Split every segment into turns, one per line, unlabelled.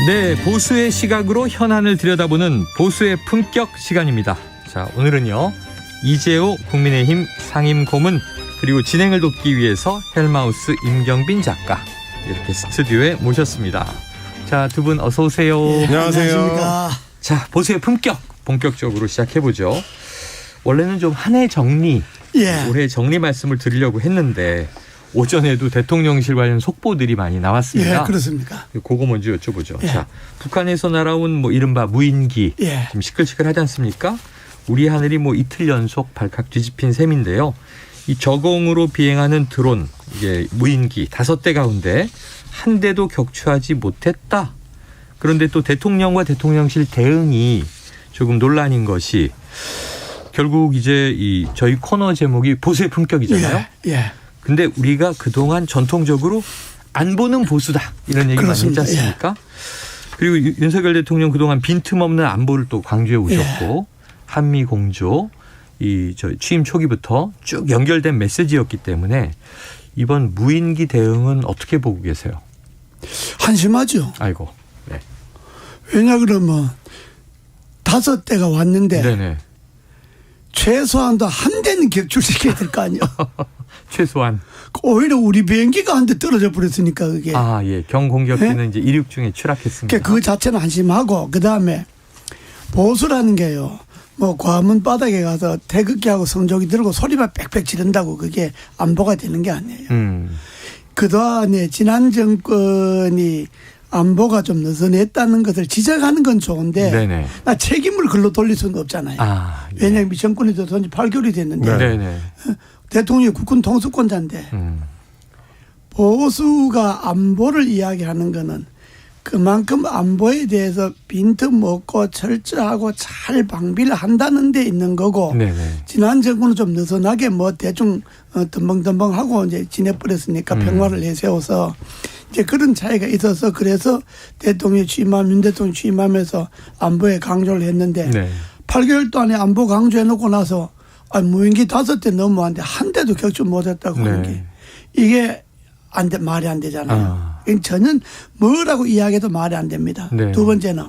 네, 보수의 시각으로 현안을 들여다보는 보수의 품격 시간입니다. 자, 오늘은요, 이재호 국민의힘 상임고문 그리고 진행을 돕기 위해서 헬마우스 임경빈 작가 이렇게 스튜디오에 모셨습니다. 자, 두 분 어서 오세요.
네,
안녕하세요.
자, 보수의 품격 본격적으로 시작해보죠. 원래는 좀 한 해 정리, 올해 정리 말씀을 드리려고 했는데 오전에도 대통령실 관련 속보들이 많이 나왔습니다.
예, 그렇습니까?
그거 먼저 여쭤보죠.
예.
자, 북한에서 날아온 뭐 이른바 무인기 좀 시끌시끌하지 않습니까? 우리 하늘이 뭐 이틀 연속 발칵 뒤집힌 셈인데요. 이 저공으로 비행하는 드론, 이게 무인기 5대 가운데 한 대도 격추하지 못했다. 그런데 또 대통령과 대통령실 대응이 조금 논란인 것이 결국 이제 이 저희 코너 제목이 보수의 품격이잖아요.
예.
근데 우리가 그동안 전통적으로 안 보는 보수다 이런 얘기 많이 했지 않습니까? 그리고 윤석열 대통령 그동안 빈틈없는 안보를 또 강조해 오셨고 한미 공조 이 저 취임 초기부터 쭉 연결된 메시지였기 때문에 이번 무인기 대응은 어떻게 보고 계세요?
한심하죠.
아이고. 네.
왜냐 그러면 5대가 왔는데
네네.
최소한도 한 대는 격추시켜야 될 거 아니에요.
최소한.
오히려 우리 비행기가 한 대 떨어져 버렸으니까 그게.
아, 예. 경공격기는 이제 이륙 중에 추락했습니다.
그 자체는 한심하고 그다음에 보수라는 게요. 뭐 과문 바닥에 가서 태극기하고 성조기 들고 소리만 빽빽 지른다고 그게 안보가 되는 게 아니에요. 그동안에 지난 정권이 안보가 좀 느슨했다는 것을 지적하는 건 좋은데
네네.
나 책임을 글로 돌릴 수는 없잖아요.
아, 예.
왜냐하면 정권이 들어선 지 8개월이 됐는데
네네.
대통령이 국군 통수권자인데 보수가 안보를 이야기하는 거는 그만큼 안보에 대해서 빈틈 없고 철저하고 잘 방비를 한다는 데 있는 거고
네네.
지난 정권은 좀 느슨하게 뭐 대충 덤벙덤벙하고 이제 지내버렸으니까 평화를 내세워서 이제 그런 차이가 있어서 그래서 대통령이 윤 대통령이 취임하면서 안보에 강조를 했는데 8개월 동안에 안보 강조해놓고 나서 무인기 5대 넘어왔는데 한 대도 격추 못했다고 하는 게 이게 말이 안 되잖아요. 전혀 뭐라고 이야기해도 말이 안 됩니다. 두 번째는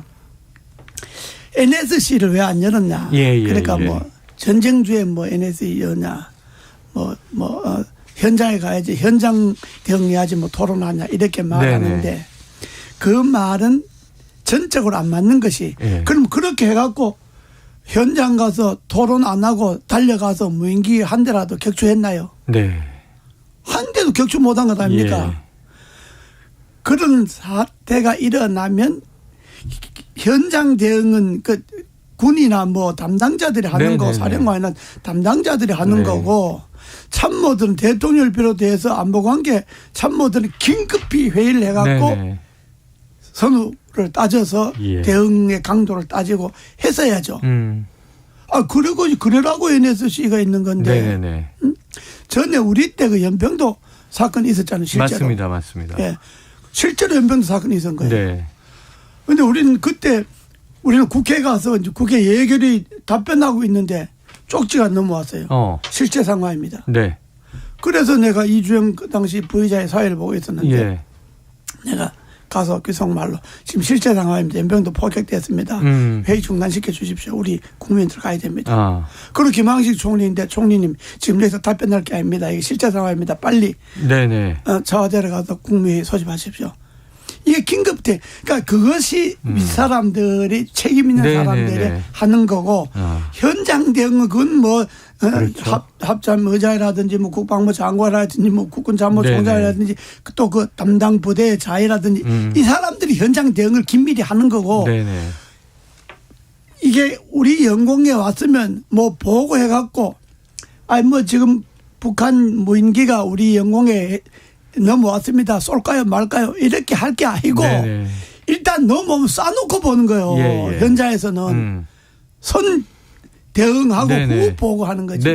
NSC를 왜 안 열었냐. 그러니까 뭐 전쟁주에 뭐 NSC 여냐. 현장에 가야지 현장 대응해야지 뭐 토론하냐 이렇게 말하는데 그 말은 전적으로 안 맞는 것이 그럼 그렇게 해갖고 현장 가서 토론 안 하고 달려가서 무인기 한 대라도 격추했나요?
네.
한 대도 격추 못한 것 아닙니까? 그런 사태가 일어나면 현장 대응은 그 군이나 뭐 담당자들이 하는 거 사령관이나 담당자들이 하는 거고 참모들은 대통령을 비롯해서 안보관계 참모들은 긴급히 회의를 해갖고 선우를 따져서 대응의 강도를 따지고 했어야죠. 그리고 그러라고 NSC가 있는 건데 전에 우리 때 그 연평도 사건이 있었잖아요. 실제로.
맞습니다.
예. 실제로 연평도 사건이 있었던 거예요. 그런데 우리는 국회에 가서 이제 국회 예결위 답변하고 있는데 쪽지가 넘어왔어요. 실제 상황입니다. 그래서 내가 이주영 그 당시 부의장의 사회를 보고 있었는데 내가 가서 귀속말로 지금 실제 상황입니다. 연평도 폭격됐습니다. 회의 중단시켜 주십시오. 우리 국민들 가야 됩니다. 그리고 김항식 총리인데 총리님 지금 여기서 답변할 게 아닙니다. 이게 실제 상황입니다. 빨리 청와대로 가서 국무회의 소집하십시오. 이게 긴급대. 그러니까 그것이 윗사람들이 책임 있는 사람들이 하는 거고 현장 대응은 그건 뭐 합참 의장이라든지 뭐 국방부 장관이라든지 뭐 국군참모총장이라든지 또 그 담당 부대의 자위라든지 이 사람들이 현장 대응을 긴밀히 하는 거고 이게 우리 영공에 왔으면 뭐 보고 해갖고 뭐 지금 북한 무인기가 우리 영공에 넘어왔습니다. 쏠까요 말까요 이렇게 할 게 아니고 일단 넘어오면 쏴놓고 보는 거예요. 현장에서는 선 대응하고 후 보고 하는 거죠.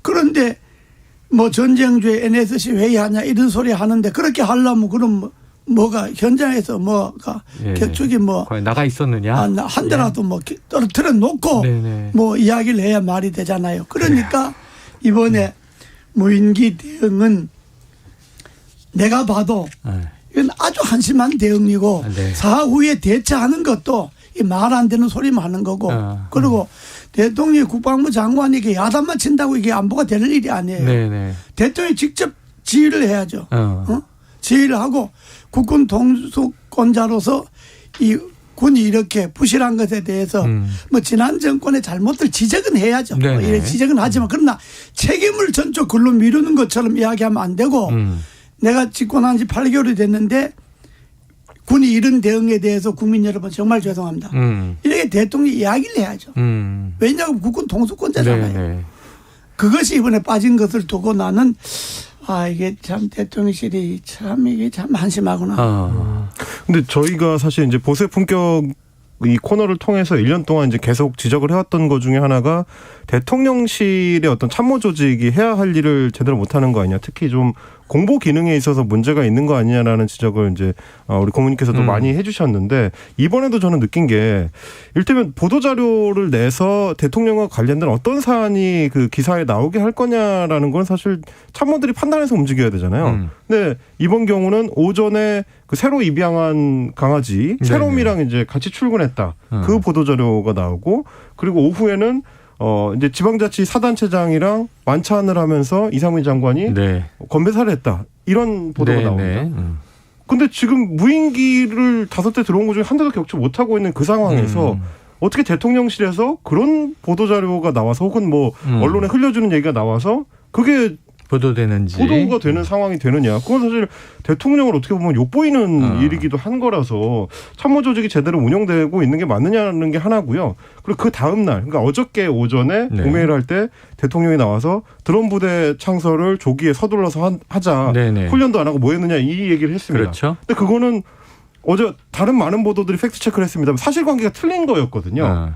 그런데 뭐 전쟁주에 NSC 회의하냐 이런 소리 하는데 그렇게 하려면 그럼 뭐가 현장에서 뭐가 격추기 뭐
나가 있었느냐
한 대라도 뭐 떨어뜨려 놓고 뭐 이야기를 해야 말이 되잖아요. 그러니까 이번에 무인기 대응은 내가 봐도 이건 아주 한심한 대응이고
네.
사후에 대처하는 것도 말 안 되는 소리만 하는 거고 그리고 대통령이 국방부 장관에게 야단만 친다고 이게 안보가 될 일이 아니에요.
네네.
대통령이 직접 지휘를 해야죠. 지휘를 하고 국군 통수권자로서 이 군이 이렇게 부실한 것에 대해서 뭐 지난 정권의 잘못을 지적은 해야죠. 뭐 이런 지적은 하지만 그러나 책임을 전적 글로 미루는 것처럼 이야기하면 안 되고 내가 집권한 지 8개월이 됐는데 군이 이런 대응에 대해서 국민 여러분 정말 죄송합니다. 이렇게 대통령이 이야기를 해야죠. 왜냐하면 국군 통수권자잖아요. 네네. 그것이 이번에 빠진 것을 두고 나는 이게 참 대통령실이 참 이게 참 한심하구나.
근데 저희가 사실 이제 보수의 품격 이 코너를 통해서 1년 동안 이제 계속 지적을 해왔던 것 중에 하나가 대통령실의 어떤 참모 조직이 해야 할 일을 제대로 못하는 거 아니냐. 특히 좀 공보 기능에 있어서 문제가 있는 거 아니냐라는 지적을 이제 우리 고모님께서도 많이 해주셨는데 이번에도 저는 느낀 게 이를테면 보도자료를 내서 대통령과 관련된 어떤 사안이 그 기사에 나오게 할 거냐라는 건 사실 참모들이 판단해서 움직여야 되잖아요. 근데 이번 경우는 오전에 그 새로 입양한 강아지 새롬이랑 이제 같이 출근했다. 그 보도자료가 나오고 그리고 오후에는 이제 지방자치 사단체장이랑 만찬을 하면서 이상민 장관이 건배사를 했다. 이런 보도가 나옵니다. 근데 지금 무인기를 5대 들어온 것 중에 한 대도 격추 못하고 있는 그 상황에서 어떻게 대통령실에서 그런 보도자료가 나와서 혹은 뭐 언론에 흘려주는 얘기가 나와서 그게
보도되는지
보도가 되는 상황이 되느냐. 그건 사실 대통령을 어떻게 보면 욕보이는 일이기도 한 거라서 참모 조직이 제대로 운영되고 있는 게 맞느냐는 게 하나고요. 그리고 그 다음 날 그러니까 어저께 오전에 공회의를 할 때 대통령이 나와서 드론 부대 창설을 조기에 서둘러서 하자. 훈련도 안 하고 뭐 했느냐 이 얘기를 했습니다.
그렇죠.
근데 그거는 어제 다른 많은 보도들이 팩트 체크를 했습니다. 사실관계가 틀린 거였거든요.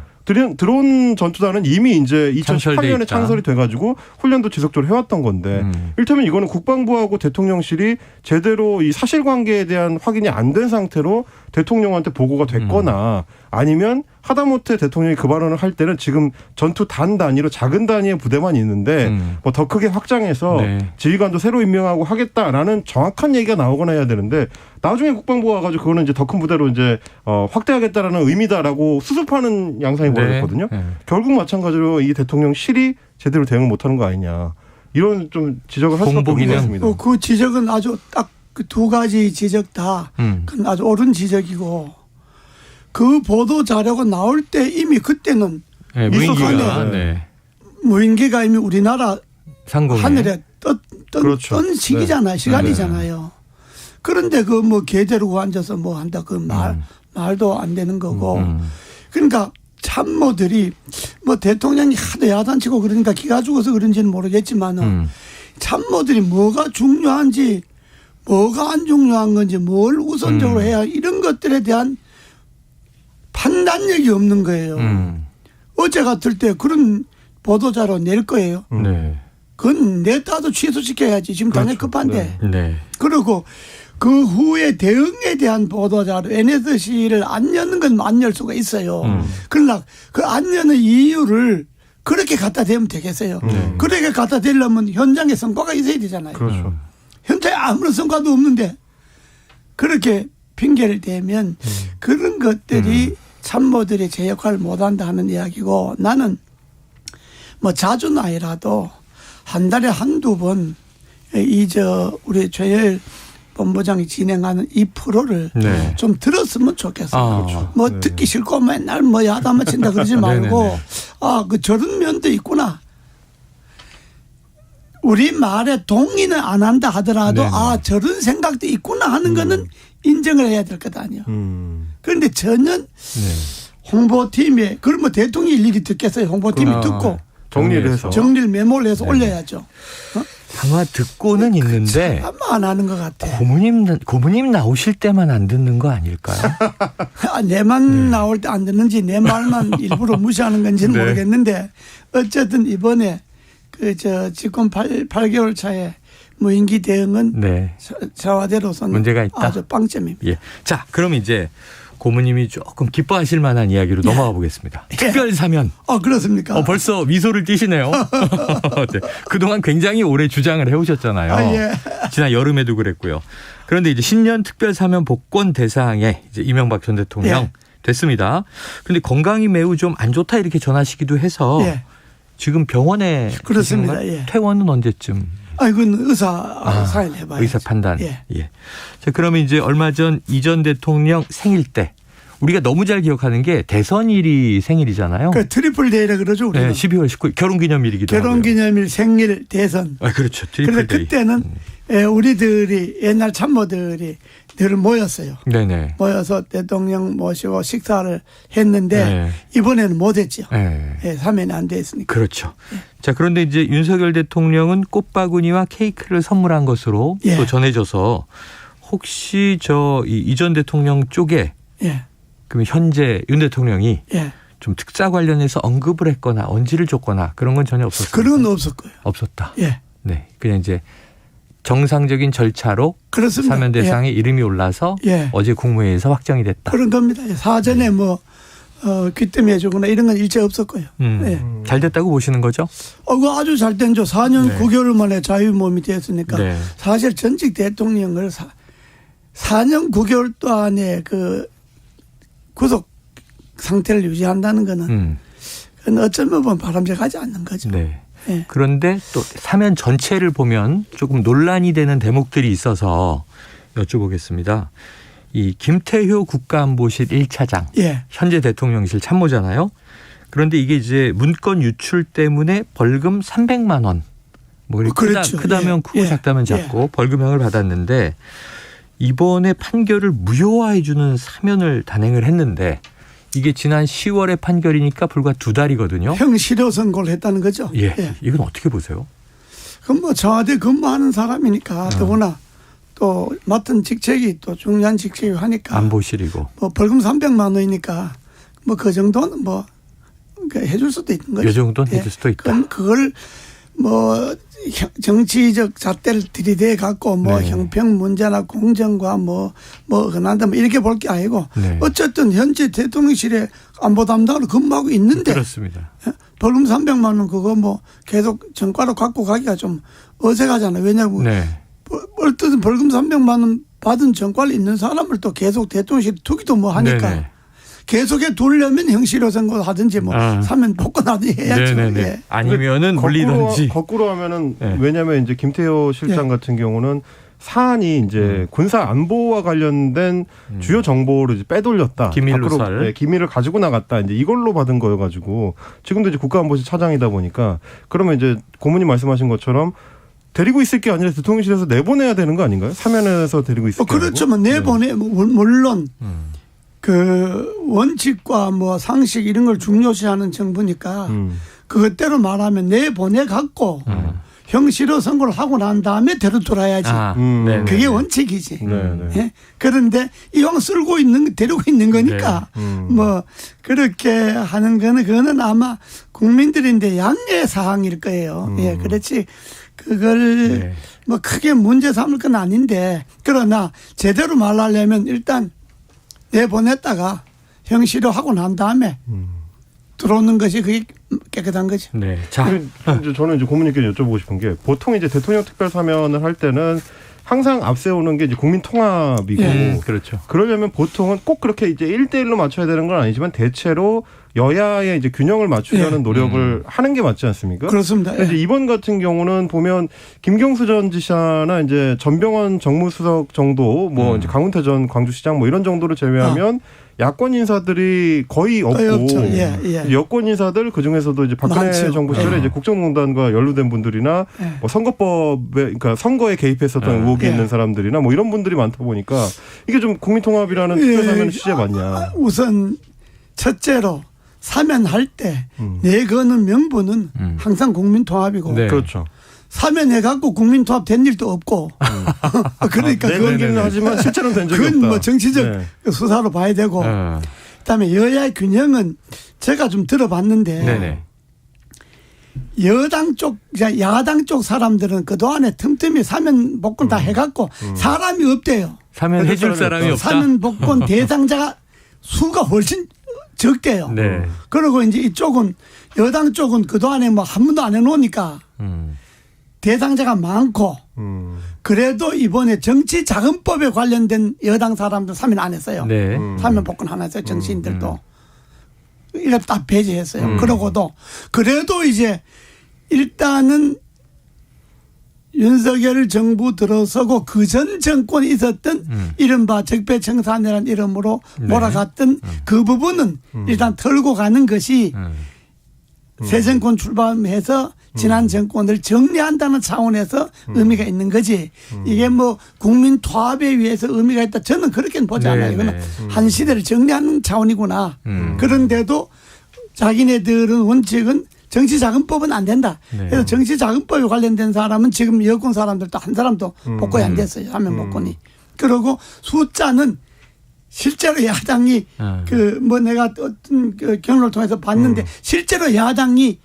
드론 전투단은 이미 이제 2018년에 창설이 돼가지고 훈련도 지속적으로 해왔던 건데 이를테면 이거는 국방부하고 대통령실이 제대로 이 사실관계에 대한 확인이 안 된 상태로 대통령한테 보고가 됐거나 아니면 하다못해 대통령이 그 발언을 할 때는 지금 전투단 단위로 작은 단위의 부대만 있는데 뭐 더 크게 확장해서 지휘관도 새로 임명하고 하겠다라는 정확한 얘기가 나오거나 해야 되는데 나중에 국방부가 와가지고 그거는 이제 더 큰 부대로 이제 확대하겠다라는 의미다라고 수습하는 양상이 벌어졌거든요. 결국 마찬가지로 이 대통령실이 제대로 대응을 못하는 거 아니냐 이런 좀 지적을 할 수밖에 없는 것 같습니다.
그 지적은 아주 딱 그 두 가지 지적 다 아주 옳은 지적이고 그 보도 자료가 나올 때 이미 그때는 무인기가 이미 우리나라 상공에. 하늘에 떴던 시기잖아요. 시간이잖아요. 그런데 그 뭐 개대로 앉아서 뭐 한다 그 말도 안 되는 거고. 그러니까 참모들이 뭐 대통령이 하도 야단치고 그러니까 기가 죽어서 그런지는 모르겠지만은 참모들이 뭐가 중요한지 뭐가 안 중요한 건지 뭘 우선적으로 해야 이런 것들에 대한 판단력이 없는 거예요. 어제 같을 때 그런 보도자료 낼 거예요. 그건 냈다도 취소시켜야지. 지금 당연히 급한데. 그리고 그 후에 대응에 대한 보도자료 NSC를 안 여는 건 안 열 수가 있어요. 그러나 그 안 여는 이유를 그렇게 갖다 대면 되겠어요. 그렇게 갖다 대려면 현장에 성과가 있어야 되잖아요.
그렇죠.
현장에 아무런 성과도 없는데 그렇게 핑계를 대면 그런 것들이 참모들이 제 역할을 못한다 하는 이야기고 나는 뭐 자주는 아니라도 한 달에 한두 번 우리 최열 본부장이 진행하는 이 프로를 좀 들었으면 좋겠어요. 그렇죠. 뭐 듣기 싫고 맨날 뭐 야단만 친다 그러지 말고 그 저런 면도 있구나. 우리 말에 동의는 안 한다 하더라도 저런 생각도 있구나 하는 거는 인정을 해야 될 것 아니에요. 그런데 전혀 홍보팀에 그걸 뭐 대통령이 일일이 듣겠어요. 홍보팀이 듣고
정리를 해서
메모를 해서 올려야죠.
아마 듣고는 있는데
아마 안 하는 것 같아.
고모님 나오실 때만 안 듣는 거 아닐까요?
내만 나올 때 안 듣는지 내 말만 일부러 무시하는 건지는 모르겠는데 어쨌든 이번에 집권 8개월 차에 무인기 대응은 저와대로서는
문제가 있다.
아주 빵점입니다.
예. 자, 그럼 이제 고모님이 조금 기뻐하실 만한 이야기로 넘어가 보겠습니다. 특별 사면.
그렇습니까?
벌써 미소를 띠시네요. 그동안 굉장히 오래 주장을 해오셨잖아요. 지난 여름에도 그랬고요. 그런데 이제 신년 특별 사면 복권 대상에 이제 이명박 전 대통령
예.
됐습니다. 그런데 건강이 매우 좀 안 좋다 이렇게 전하시기도 해서
예.
지금 병원에
그렇습니다. 예.
퇴원은 언제쯤?
이건 의사 사인 해봐요.
의사 판단.
예.
예. 자, 그러면 이제 얼마 전 이 전 대통령 생일 때 우리가 너무 잘 기억하는 게 대선일이 생일이잖아요.
그 트리플 데이라 그러죠. 우리는.
네, 12월 19일 결혼기념일이기도 하고요.
결혼기념일, 생일, 대선.
그렇죠. 트리플
그래서
데이.
그때는 우리들이 옛날 참모들이 늘 모였어요.
네네.
모여서 대통령 모시고 식사를 했는데
네.
이번에는 못했죠.
네.
사면이 안 돼 있으니까.
그렇죠. 자, 그런데 이제 윤석열 대통령은 꽃바구니와 케이크를 선물한 것으로
예.
또 전해져서 혹시 이 전 대통령 쪽에
예.
그러면 현재 윤 대통령이
예.
좀 특사 관련해서 언급을 했거나 언지를 줬거나 그런 건 전혀 없었어요.
그런 건 없을 거예요.
없었다.
예.
네, 그냥 이제 정상적인 절차로
그렇습니다.
사면 대상에 이름이 올라서
예.
어제 국무회의에서 확정이 됐다.
그런 겁니다. 사전에 귀뜸해 주거나 이런 건 일체 없었고요. 예.
잘 됐다고 보시는 거죠?
그거 아주 잘 된죠. 4년
네.
9개월 만에 자유몸이 됐으니까
네.
사실 전직 대통령을 4년 9개월 동안에 그 구속 상태를 유지한다는 거는 그건 어쩌면 보면 바람직하지 않는 거죠.
네.
예.
그런데 또 사면 전체를 보면 조금 논란이 되는 대목들이 있어서 여쭤보겠습니다. 이 김태효 국가안보실 1차장
예.
현재 대통령실 참모잖아요. 그런데 이게 이제 문건 유출 때문에 벌금 300만 원. 뭐
그렇죠.
크다면
예.
크고 작다면 작고 벌금형을 받았는데 이번에 판결을 무효화해 주는 사면을 단행을 했는데 이게 지난 10월의 판결이니까 불과 2달이거든요.
형 실효 선고를 했다는 거죠.
예. 이건 어떻게 보세요?
그럼 청와대 근무하는 사람이니까 더구나 또 맡은 직책이 또 중요한 직책이 하니까
안보실이고
벌금 300만 원이니까 그 정도는 해줄 수도 있는 거죠.
이 정도는 해줄 수도 있다.
그걸 정치적 잣대를 들이대 갖고
네.
형평 문제나 공정과 그난다 이렇게 볼 게 아니고
네.
어쨌든 현재 대통령실에 안보 담당으로 근무하고 있는데
그렇습니다.
벌금 300만 원 그거 계속 전과로 갖고 가기가 좀 어색하잖아요. 왜냐하면
네.
어쨌든 벌금 300만 원 받은 전과를 있는 사람을 또 계속 대통령실에 두기도 하니까
네네.
계속해 두려면 형실효 선고 하든지 사면 복권하든지 해야죠.
네네네.
예.
아니면은 물리든지.
거꾸로 하면은
네.
왜냐하면 이제 김태효 실장 같은 경우는 사안이 이제 군사 안보와 관련된 주요 정보를 이제 빼돌렸다.
기밀누설.
네, 기밀을 가지고 나갔다. 이제 이걸로 받은 거여가지고 지금도 이제 국가안보실 차장이다 보니까 그러면 이제 고문이 말씀하신 것처럼 데리고 있을 게 아니라 대통령실에서 내보내야 되는 거 아닌가요? 사면에서 데리고 있을 게
그렇죠.
아니고.
내보내 물론 그 원칙과 상식 이런 걸 중요시하는 정부니까 그것대로 말하면 내보내 갖고 형실효 선고를 하고 난 다음에 데려들어야지. 그게 원칙이지. 예? 그런데 이왕 데리고 있는 거니까 그렇게 하는 거는 그거는 아마 국민들인데 양해 사항일 거예요. 예, 그렇지. 그걸 크게 문제 삼을 건 아닌데 그러나 제대로 말하려면 일단 내보냈다가 형실효 하고 난 다음에 들어오는 것이 그게 깨끗한 거죠.
네. 자,
저는 이제 고문님께 여쭤보고 싶은 게 보통 이제 대통령 특별 사면을 할 때는 항상 앞세우는 게 이제 국민 통합이고
그렇죠.
그러려면 보통은 꼭 그렇게 이제 1대1로 맞춰야 되는 건 아니지만 대체로 여야의 이제 균형을 맞추려는 노력을 하는 게 맞지 않습니까?
그렇습니다.
이제 이번 같은 경우는 보면 김경수 전 지사나 이제 전병헌 정무수석 정도 이제 강훈태 전 광주시장 이런 정도를 제외하면 야권 인사들이 거의 없고 여권 인사들 그 중에서도 이제 박근혜 정부 시절에 이제 국정농단과 연루된 분들이나 그러니까 선거에 개입했었던 의혹이 있는 사람들이나 이런 분들이 많다 보니까 이게 좀 국민통합이라는 특별사면 취재 맞냐?
우선 첫째로 사면할 때 내거는 명분은 항상 국민통합이고
그렇죠.
사면해갖고 국민통합 된 일도 없고 그러니까
그건 하지만 실제로는 된 적이 없다.
그건 정치적 수사로 봐야 되고 그다음에 여야의 균형은 제가 좀 들어봤는데 야당 쪽 사람들은 그동안에 틈틈이 사면 복권 다 해갖고 사람이 없대요.
사면 해줄 사람이 없다.
사면 복권 대상자가 수가 훨씬 적대요. 그리고 이제 이쪽은 여당 쪽은 그동안에 한 번도 안 해놓으니까 대상자가 많고 그래도 이번에 정치자금법에 관련된 여당 사람들 사면 안 했어요.
네.
사면 복권 안 했어요. 정치인들도. 이렇게 딱 배제했어요. 그러고도 그래도 이제 일단은 윤석열 정부 들어서고 그 전 정권에 있었던 이른바 적폐청산이라는 이름으로 몰아갔던 그 부분은 일단 털고 가는 것이 새 정권 출범해서 지난 정권을 정리한다는 차원에서 의미가 있는 거지. 이게 뭐 국민 통합에 위해서 의미가 있다. 저는 그렇게는 보지 않아요. 이거는 한 시대를 정리하는 차원이구나. 그런데도 자기네들은 원칙은 정치자금법은 안 된다. 그래서 정치자금법에 관련된 사람은 지금 여권 사람들도 한 사람도 복권이 안 됐어요. 하면 복권이. 그리고 숫자는 실제로 야당이 그 뭐 내가 어떤 그 경로를 통해서 봤는데 실제로 야당이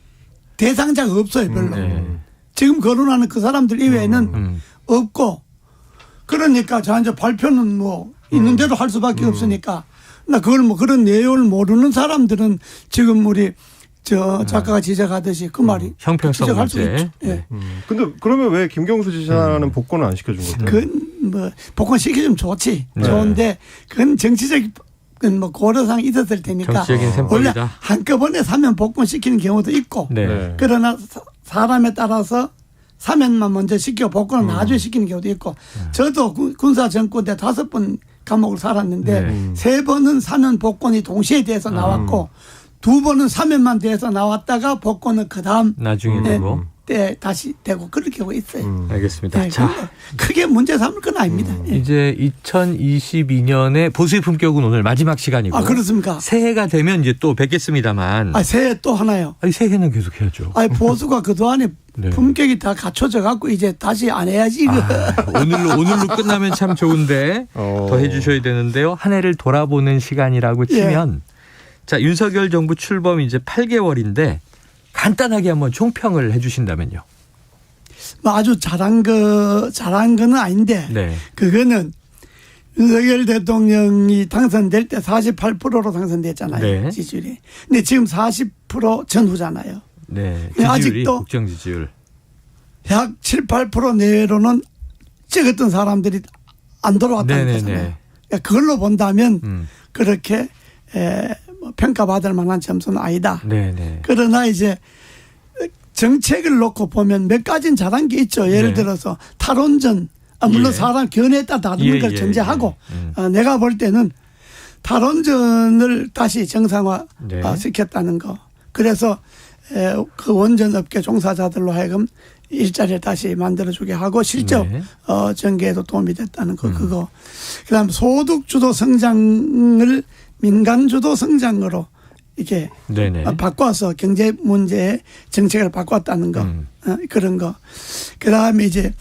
대상자가 없어요. 별로. 지금 거론하는 그 사람들 이외에는 없고 그러니까 자 이제 발표는 뭐 있는 대로 할 수밖에 없으니까 나 그걸 뭐 그런 내용을 모르는 사람들은 지금 우리 저 작가가 지적하듯이 그 말이
형평성 문제.
예.
근데 그러면 왜 김경수 지사는 복권을 안 시켜준 거죠?
그건 뭐 복권 시켜주면 좋지. 좋은데 그건 정치적인 뭐 고려사항이 있었을 테니까 원래 한꺼번에 사면 복권 시키는 경우도 있고 그러나 사람에 따라서 사면만 먼저 시키고 복권은 나중에 시키는 경우도 있고 저도 군사 정권 때 5번 감옥을 살았는데 3번은 사면 복권이 동시에 돼서 나왔고 2번은 사면만 돼서 나왔다가 복권은 그 다음
나중에 되고
때 다시 되고 그렇게 하고 있어요.
알겠습니다.
네,
자,
크게 문제 삼을 건 아닙니다.
이제 2022년의 보수의 품격은 오늘 마지막 시간이고.
아 그렇습니까?
새해가 되면 이제 또 뵙겠습니다만.
아 새해 또 하나요?
아니 새해는 계속 해야죠.
아니 보수가 그 동안에 품격이 다 갖춰져 갖고 이제 다시 안 해야지.
오늘로 끝나면 참 좋은데 더 해주셔야 되는데요. 한 해를 돌아보는 시간이라고 치면. 자, 윤석열 정부 출범 이제 8개월인데 간단하게 한번 총평을 해 주신다면요.
뭐 아주 잘한 거는 아닌데 그거는 윤석열 대통령이 당선될 때 48%로 당선됐잖아요. 지지율이. 근데 지금 40% 전후잖아요.
네. 지지율이
아직도
국정 지지율.
약 7, 8% 내외로는 찍었던 사람들이 안 돌아왔다는 거잖아요. 그러니까 그걸로 본다면 그렇게 평가받을 만한 점수는 아니다. 그러나 이제 정책을 놓고 보면 몇 가지는 잘한 게 있죠. 예를 들어서 탈원전, 물론 사람 견해에 따라 다른 걸 전제하고 내가 볼 때는 탈원전을 다시 정상화 시켰다는 거. 그래서 그 원전업계 종사자들로 하여금 일자리를 다시 만들어주게 하고 실적 전개에도 도움이 됐다는 거. 그거. 그다음 소득주도 성장을 민간주도 성장으로 이렇게 바꿔서 경제 문제의 정책을 바꿨다는 거. 그런 거. 그 다음에 이제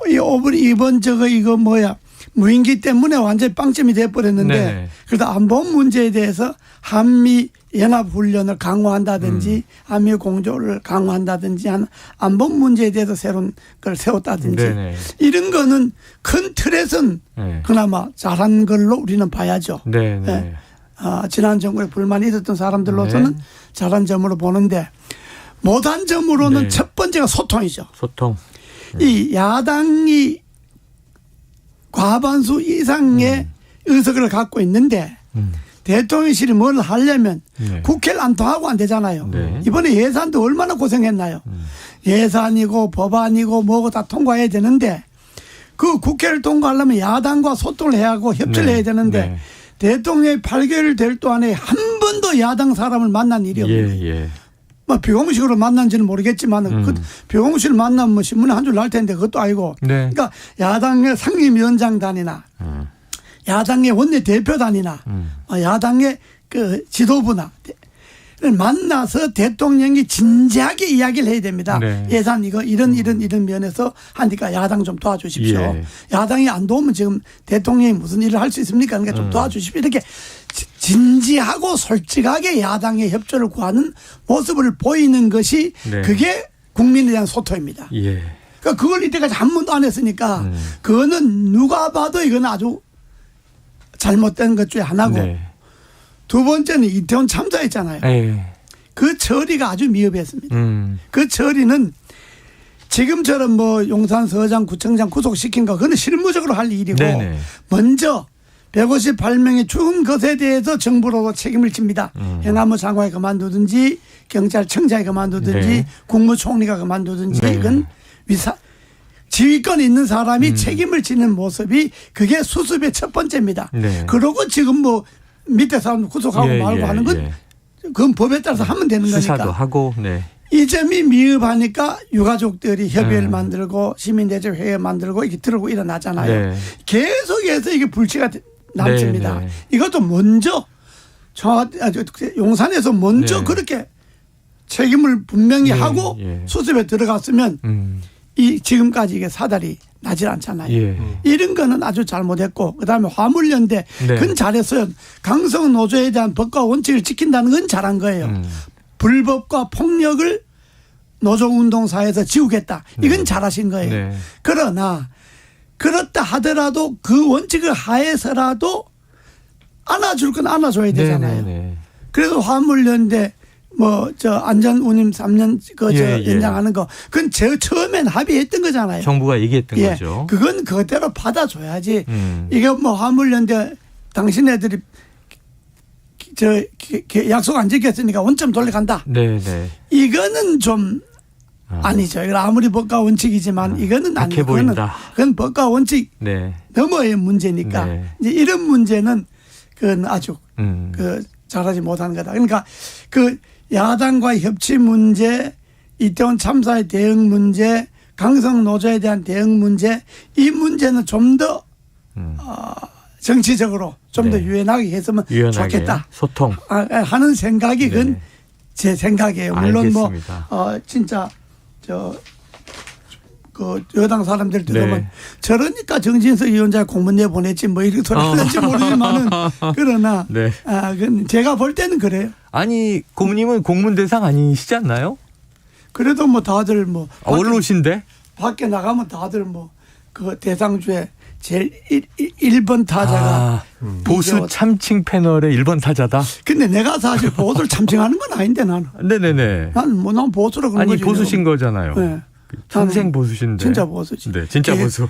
이번 이거 뭐야. 무인기 때문에 완전히 빵점이 돼버렸는데 그래도 안보 문제에 대해서 한미 연합훈련을 강화한다든지 한미 공조를 강화한다든지 하는 안보 문제에 대해서 새로운 걸 세웠다든지 이런 거는 큰 틀에서는 그나마 잘한 걸로 우리는 봐야죠. 지난 정부에 불만이 있었던 사람들로서는 잘한 점으로 보는데 못한 점으로는 첫 번째가 소통이죠. 소통. 이 야당이 과반수 이상의 의석을 갖고 있는데 대통령실이 뭘 하려면 국회를 안 통하고 안 되잖아요. 이번에 예산도 얼마나 고생했나요. 예산이고 법안이고 뭐고 다 통과해야 되는데 그 국회를 통과하려면 야당과 소통을 해야 하고 협치를 해야 되는데 대통령이 8개월 될 동안에 한 번도 야당 사람을 만난 일이 없는 뭐 비공식으로 만난지는 모르겠지만 그 비공식을 만나면 뭐 신문에 한 줄 날 텐데 그것도 아니고 그러니까 야당의 상임위원장단이나 야당의 원내대표단이나 야당의 그 지도부나 만나서 대통령이 진지하게 이야기를 해야 됩니다. 예산 이거 이런 면에서 하니까 야당 좀 도와주십시오. 야당이 안 도우면 지금 대통령이 무슨 일을 할 수 있습니까? 그러니까 좀 도와주십시오. 이렇게 진지하고 솔직하게 야당의 협조를 구하는 모습을 보이는 것이 그게 국민에 대한 소통입니다. 그러니까 그걸 이때까지 한 번도 안 했으니까 그거는 누가 봐도 이건 아주 잘못된 것 중에 하나고 두 번째는 이태원 참사했잖아요. 그 처리가 아주 미흡했습니다. 그 처리는 지금처럼 뭐 용산 서장 구청장 구속시킨 거 그건 실무적으로 할 일이고
네네.
먼저 158명의 죽은 것에 대해서 정부로도 책임을 집니다. 행안부 장관이 그만두든지 경찰청장이 그만두든지
네.
국무총리가 그만두든지
네.
이건 지휘권 있는 사람이 책임을 지는 모습이 그게 수습의 첫 번째입니다.
네.
그러고 지금 뭐 밑에 사람 구속하고 말고 하는 건 그건 법에 따라서 하면 되는 거니까.
수사도 하고. 네.
이 점이 미흡하니까 유가족들이 협의회를 만들고 시민대책회의 만들고 이렇게 들고 일어나잖아요.
네.
계속해서 이게 불씨가 남습니다.
네.
이것도 먼저 용산에서 먼저
네.
그렇게 책임을 분명히 하고 수습에 들어갔으면 이 지금까지 이게 사달이 나질 않잖아요. 이런 거는 아주 잘못했고 그다음에 화물연대 그건 잘했어요. 강성 노조에 대한 법과 원칙을 지킨다는 건 잘한 거예요. 불법과 폭력을 노조운동사에서 지우겠다. 이건 잘하신 거예요. 그러나 그렇다 하더라도 그 원칙을 하에서라도 안아줄 건 안아줘야 되잖아요. 그래서 화물연대 뭐 저 안전운임 3년 연장하는 거 그건 처음엔 합의했던 거잖아요.
정부가 얘기했던 거죠.
그건 그대로 받아줘야지. 이게 뭐 화물연대 당신네들이 약속 안 지켰으니까 원점 돌려간다.
네네.
이거는 좀 아니죠. 이거 아무리 법과 원칙이지만 이거는 아니고 그건 법과 원칙 넘어의 문제니까 이제 이런 문제는 그건 아주 잘하지 못하는 거다. 그러니까 그 야당과의 협치 문제, 이태원 참사의 대응 문제, 강성 노조에 대한 대응 문제, 이 문제는 좀 더 정치적으로 좀 더 유연하게 했으면 좋겠다.
소통
하는 생각이 그건 제 생각이에요. 물론
알겠습니다.
뭐 진짜 그 여당 사람들 들으면 저러니까 정진석 위원장 공문 내보냈지 뭐 이렇게 소리 하는지 모르지만은 그러나 그건 제가 볼 때는 그래요.
아니 고모님은 공문 대상 아니시지 않나요?
그래도 뭐 다들 뭐
원로신데
밖에 나가면 다들 뭐 그 대상주에 제일 1번 타자가
보수 참칭 패널의 1번 타자다.
근데 내가 사실 보수를 참칭하는 건 아닌데 나는.
네네네.
난 보수로 그런 거지.
아니 보수신 거잖아요.
네.
평생 보수신데.
진짜 보수지.
네, 진짜 보수.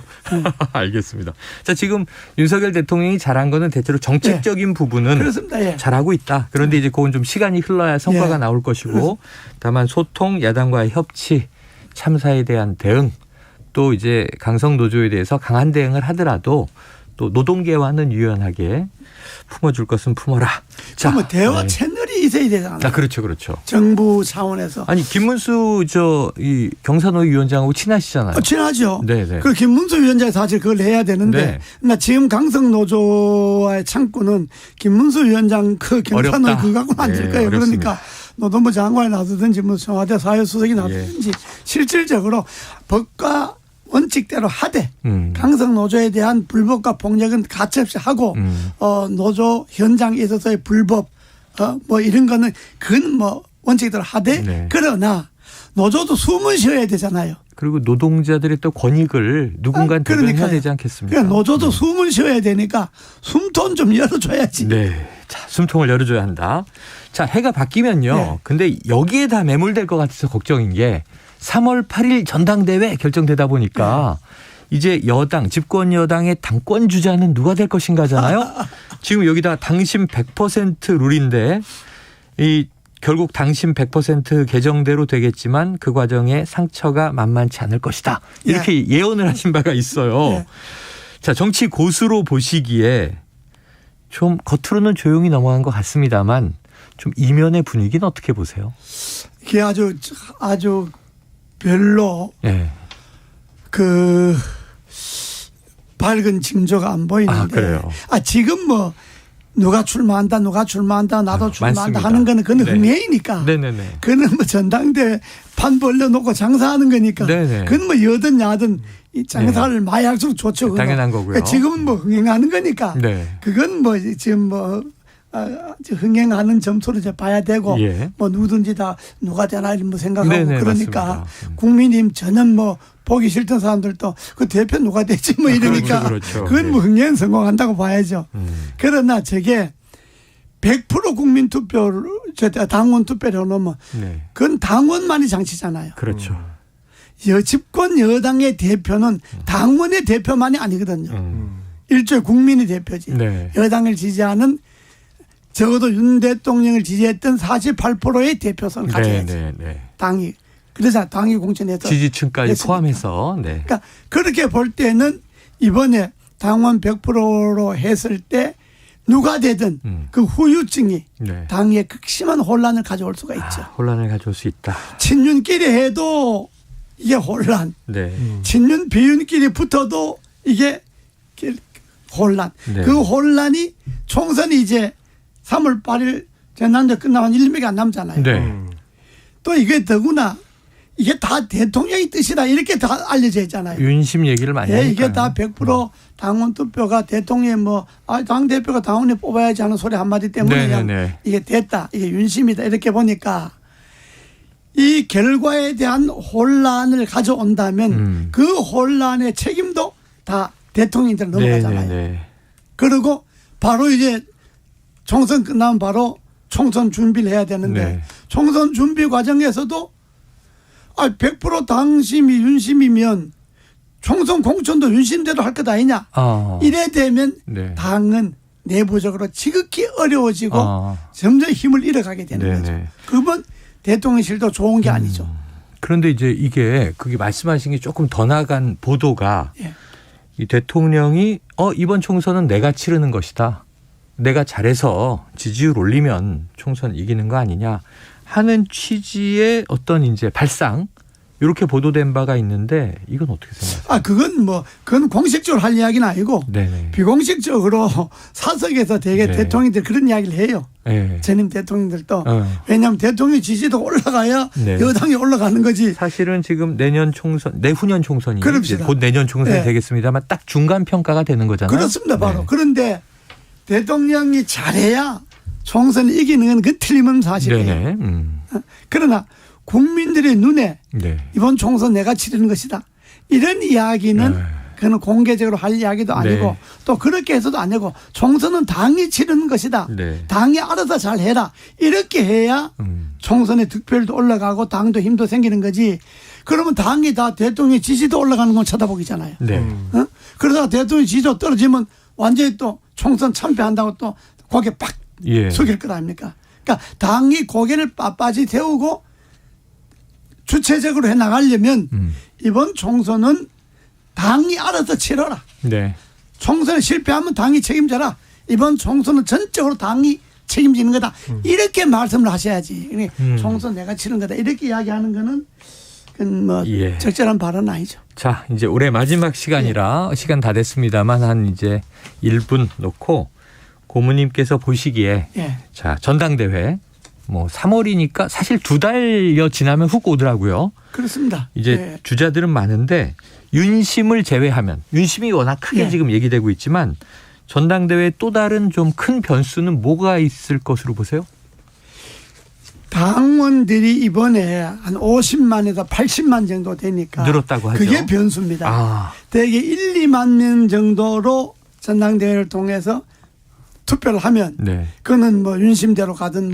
알겠습니다. 자, 지금 윤석열 대통령이 잘한 거는 대체로 정책적인 부분은
그렇습니다.
잘하고 있다. 그런데 이제 그건 좀 시간이 흘러야 성과가 나올 것이고 다만 소통, 야당과의 협치, 참사에 대한 대응 또 이제 강성 노조에 대해서 강한 대응을 하더라도 또 노동계와는 유연하게 품어줄 것은 품어라.
자, 뭐 대화 채널이 있어야 되잖아요.
그렇죠, 그렇죠.
정부 차원에서.
아니 김문수 이 경산노위 위원장하고 친하시잖아요.
친하죠.
네네.
그 김문수 위원장이 사실 그걸 해야 되는데, 그러니까 지금 강성 노조와의 창구는 김문수 위원장 그 경산노위 그거 갖고는 안 될 거예요.
어렵습니다.
그러니까 노동부 장관이 나서든지 뭐 청와대 사회수석이 나서든지 실질적으로 법과 원칙대로 하되 강성 노조에 대한 불법과 폭력은 가차없이 하고 노조 현장에 있어서의 불법 뭐 이런 거는 그건 뭐 원칙대로 하되 그러나 노조도 숨을 쉬어야 되잖아요.
그리고 노동자들의 또 권익을 누군가 대변해야 되지 않겠습니까?
그러니까 노조도 숨을 쉬어야 되니까 숨통 좀 열어줘야지.
네, 자 숨통을 열어줘야 한다. 자 해가 바뀌면요. 근데 여기에 다 매몰될 것 같아서 걱정인 게 3월 8일 전당대회 결정되다 보니까 이제 여당 집권 여당의 당권 주자는 누가 될 것인가잖아요. 지금 여기다 당심 100% 룰인데 이 결국 당심 100% 개정대로 되겠지만 그 과정에 상처가 만만치 않을 것이다. 이렇게 예언을 하신 바가 있어요. 자 정치 고수로 보시기에 좀 겉으로는 조용히 넘어간 것 같습니다만 좀 이면의 분위기는 어떻게 보세요?
이게 아주 별로 그 밝은 징조가 안 보이는데
그래요?
지금 뭐 누가 출마한다 나도 출마한다
많습니다.
하는 거는 그건 흥행이니까 그는 뭐 전당대회 판 벌려놓고 장사하는 거니까 그건 뭐 여든 야든 이 장사를 많이 할수록 좋죠.
당연한 거고요.
그러니까 지금은 뭐 흥행하는 거니까 그건 뭐 지금 뭐 흥행하는 점수를 이제 봐야 되고 뭐 누구든지 다 누가 되나 이런 뭐 생각하고 그러니까 국민님 저는 뭐 보기 싫던 사람들도 그 대표 누가 되지 뭐 이러니까 그건 뭐 흥행 성공한다고 봐야죠. 그러나 저게 100% 국민 투표를 당원 투표를 해놓으면 그건 당원만이 장치잖아요.
그렇죠.
집권 여당의 대표는 당원의 대표만이 아니거든요. 일종의 국민의 대표지.
네.
여당을 지지하는 적어도 윤 대통령을 지지했던 48%의 대표성을 가져야지.
네, 네.
당이. 그래서 당이 공천해서.
지지층까지
했으니까.
포함해서. 네.
그러니까 그렇게 볼 때는 이번에 당원 100%로 했을 때 누가 되든 그 후유증이
네.
당에 극심한 혼란을 가져올 수가 있죠.
혼란을 가져올 수 있다.
친윤끼리 해도 이게 혼란.
네.
친윤 비윤끼리 붙어도 이게 혼란.
네.
그 혼란이 총선이 이제 3월 8일 지난주 끝나면 1년밖에 안 남잖아요.
네.
또 이게 더구나 이게 다 대통령의 뜻이다 이렇게 다 알려져 있잖아요.
윤심 얘기를 많이 하니까요.
이게 다 100% 당원 투표가 대통령 당대표가 당원이 뽑아야지 하는 소리 한마디 때문에 그냥 이게 됐다. 이게 윤심이다. 이렇게 보니까 이 결과에 대한 혼란을 가져온다면 그 혼란의 책임도 다 대통령한테 넘어가잖아요. 그리고 바로 이제 총선 끝나면 바로 총선 준비를 해야 되는데 총선 준비 과정에서도 100% 당심이 윤심이면 총선 공천도 윤심대로 할 것 아니냐. 이래 되면 당은 내부적으로 지극히 어려워지고 점점 힘을 잃어가게 되는 거죠. 그건 대통령실도 좋은 게 아니죠.
그런데 이제 이게 그게 말씀하신 게 조금 더 나간 보도가 이 대통령이 이번 총선은 내가 치르는 것이다. 내가 잘해서 지지율 올리면 총선 이기는 거 아니냐 하는 취지의 어떤 이제 발상 이렇게 보도된 바가 있는데 이건 어떻게 생각하세요?
그건 공식적으로 할 이야기는 아니고 비공식적으로 사석에서 되게 대통령들 그런 이야기를 해요. 전임 대통령들도. 왜냐하면 대통령 지지도 올라가야 여당이 올라가는 거지.
사실은 지금 내년 총선, 내후년 총선이 곧 내년 총선이 되겠습니다만 딱 중간 평가가 되는 거잖아요.
그렇습니다. 바로. 그런데 대통령이 잘해야 총선을 이기는 건 그 틀림은 사실이에요. 그러나 국민들의 눈에 이번 총선 내가 치르는 것이다. 이런 이야기는 그는 공개적으로 할 이야기도 아니고 또 그렇게 해서도 아니고 총선은 당이 치르는 것이다. 당이 알아서 잘 해라. 이렇게 해야 총선의 득표율도 올라가고 당도 힘도 생기는 거지. 그러면 당이 다 대통령 지지도 올라가는 건 쳐다보기잖아요. 그러다가 대통령 지지도 떨어지면 완전히 또 총선 참패한다고 또 고개 팍 숙일 것 아닙니까? 그러니까 당이 고개를 빳빳이 세우고 주체적으로 해나가려면 이번 총선은 당이 알아서 치러라. 총선에 실패하면 당이 책임져라. 이번 총선은 전적으로 당이 책임지는 거다. 이렇게 말씀을 하셔야지. 총선 내가 치른 거다. 이렇게 이야기하는 거는 적절한 발언은 아니죠.
자, 이제 올해 마지막 시간이라 시간 다 됐습니다만 한 이제 1분 놓고 고모님께서 보시기에 자, 전당대회 3월이니까 사실 2달여 지나면 훅 오더라고요.
그렇습니다.
이제 주자들은 많은데 윤심을 제외하면 윤심이 워낙 크게 지금 얘기되고 있지만 전당대회 또 다른 좀 큰 변수는 뭐가 있을 것으로 보세요?
당원들이 이번에 한 50만에서 80만 정도 되니까
늘었다고 하죠.
그게 변수입니다. 대개 1, 2만 명 정도로 전당대회를 통해서 투표를 하면 그거는 윤심대로 가든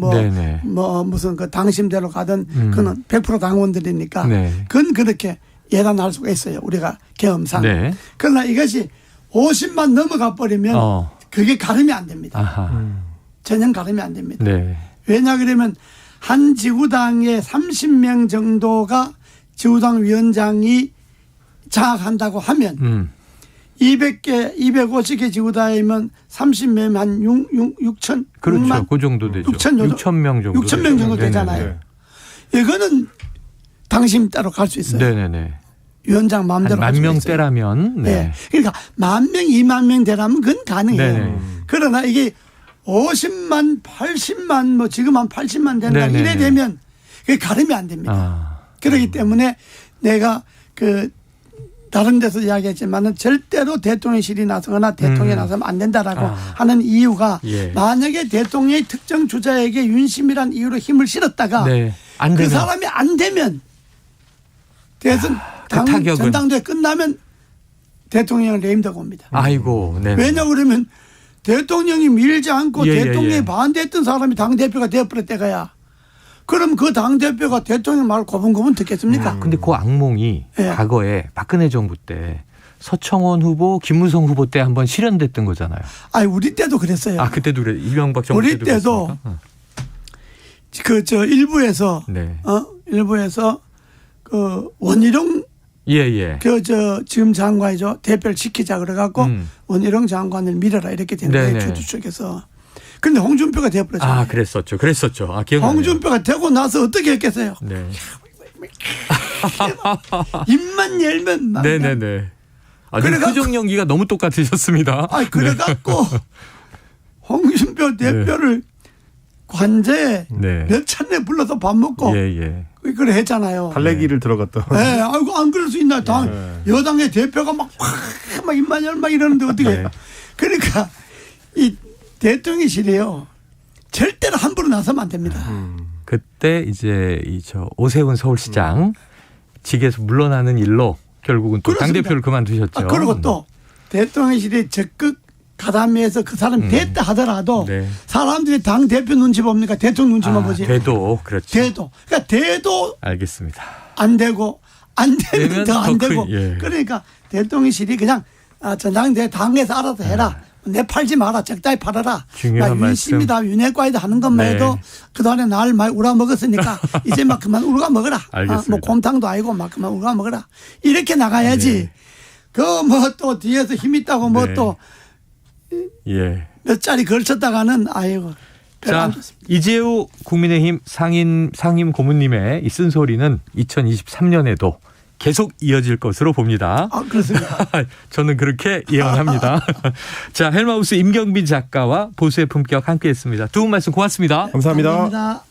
무슨 그 당심대로 가든 그거는 100% 당원들이니까 그건 그렇게 예단할 수가 있어요. 우리가 경험상. 그러나 이것이 50만 넘어가 버리면 그게 가름이 안 됩니다. 전혀 가름이 안 됩니다. 왜냐 그러면 한 지구당에 30명 정도가 지구당 위원장이 장악한다고 하면 200개, 250개 지구당이면 30명 한 6천.
그렇죠.
6만,
그 정도 되죠.
6천
명 정도.
6천 명 정도 되잖아요. 이거는 당심 따로 갈 수 있어요. 위원장 마음대로 할 수 있어요.
10,000명대라면.
그러니까 10,000명, 20,000명 되라면 그건 가능해요. 그러나 이게 50만, 80만, 지금 한 80만 된다. 이래 되면 그게 가름이 안 됩니다. 그렇기 때문에 내가 다른 데서 이야기했지만은 절대로 대통령실이 나서거나 대통령이 나서면 안 된다라고 하는 이유가 만약에 대통령의 특정 주자에게 윤심이란 이유로 힘을 실었다가 그 사람이 안 되면 대선 전당대회 끝나면 대통령을 레임되고 옵니다.
아이고.
왜냐 그러면 대통령이 밀지 않고 대통령이 반대했던 사람이 당대표가 되어버릴 때가야 그럼 그 당대표가 대통령 말 고분고분 듣겠습니까?
근데 그 악몽이 과거에 박근혜 정부 때 서청원 후보, 김무성 후보 때 한번 실현됐던 거잖아요.
아니 우리 때도 그랬어요.
아 그때도 그래. 이명박 정부
우리 때도 그 일부에서 일부에서 그 원희룡 지금 장관이죠. 대표를 시키자 그래갖고 원희룡 장관을 밀어라 이렇게 된 거예요. 주주 쪽에서. 그런데 홍준표가 되어버렸잖아요.
아 그랬었죠. 아, 기억나네요.
홍준표가 되고 나서 어떻게 했겠어요?
네.
입만 열면 막.
네네네. 아주 표정 연기가 너무 똑같으셨습니다.
아 그래갖고 홍준표 대표를 관제에 몇 차례 불러서 밥 먹고 그걸 했잖아요.
달래기를 들어갔다.
네, 아이고 안 그럴 수 있나? 여당의 대표가 막 입만 열 막 이러는데 어떻게? 그러니까 이 대통령실이요 절대로 함부로 나서면 안 됩니다.
그때 이제 오세훈 서울시장 직에서 물러나는 일로 결국은 또 당대표를 그만두셨죠.
그리고 또 대통령실이 적극 가담해서 그 사람이 됐다 하더라도 사람들이 당대표 눈치 봅니까? 대통령 눈치만 보지.
돼도 그렇죠.
그러니까 돼도
알겠습니다.
안 되고 안 되면 더 안 되고. 그러니까 대통령실이 그냥 전당대 당에서 알아서 해라. 내 팔지 마라. 적당히 팔아라.
중요한 말씀.
윤핵관이다 하는 것만 해도 그동안에 날 많이 우려먹었으니까 이제 막 그만 우려먹어라.
알겠습니다.
뭐 곰탕도 아니고 막 그만 우려먹어라. 이렇게 나가야지. 그 뭐 또 뒤에서 힘 있다고 뭐 또 몇 자리 걸쳤다가는 아이고.
자, 이재호 국민의힘 상임 고문님의 이 쓴소리는 2023년에도 계속 이어질 것으로 봅니다.
아, 그렇습니다.
저는 그렇게 예언합니다. 자, 헬마우스 임경빈 작가와 보수의 품격 함께했습니다. 두 분 말씀 고맙습니다.
감사합니다.
감사합니다.